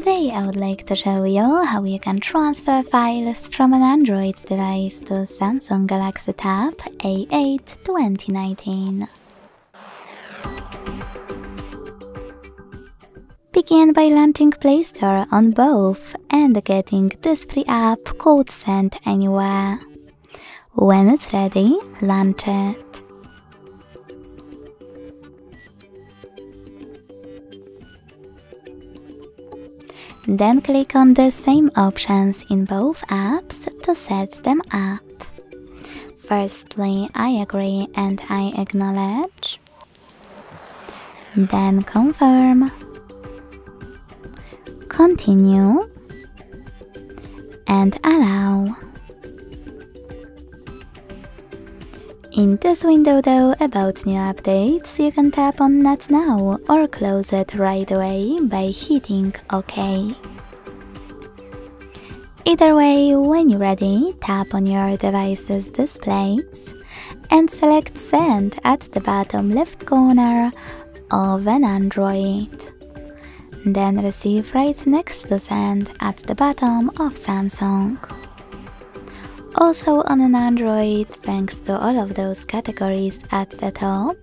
Today I would like to show you how you can transfer files from an Android device to Samsung Galaxy Tab A8 2019. Begin by launching Play Store on both and getting this free app called Send Anywhere. When it's ready, launch it. Then click on the same options in both apps to set them up. Firstly, I agree and I acknowledge. Then confirm. Continue. And allow. In this window though, about new updates, you can tap on Not Now or close it right away by hitting OK. Either way, when you're ready, tap on your device's displays and select Send at the bottom left corner of an Android. Then Receive right next to Send at the bottom of Samsung. Also on an Android, thanks to all of those categories at the top,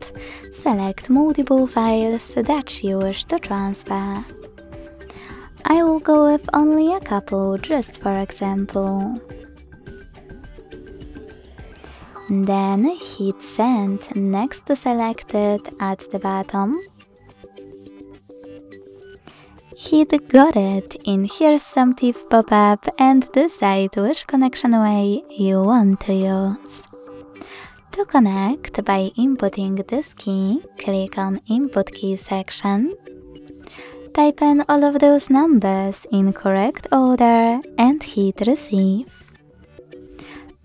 select multiple files that you wish to transfer. I will go with only a couple, just for example. Then hit Send next to Selected at the bottom. Hit Got It in Here's Some Tip pop-up and decide which connection way you want to use. To connect by inputting this key, click on Input Key section. Type in all of those numbers in correct order and hit Receive.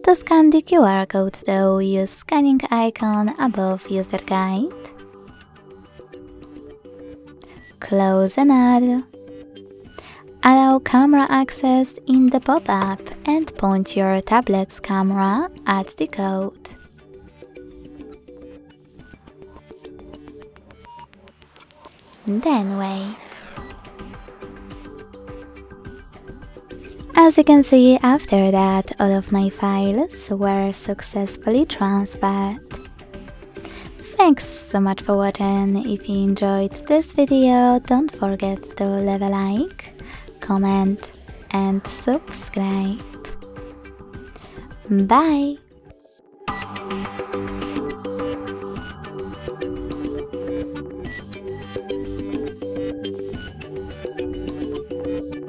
To scan the QR code though, use scanning icon above User Guide. Close and add. Allow camera access in the pop-up and point your tablet's camera at the code. Then wait. As you can see, after that, all of my files were successfully transferred. Thanks so much for watching. If you enjoyed this video, don't forget to leave a like, comment and subscribe. Bye!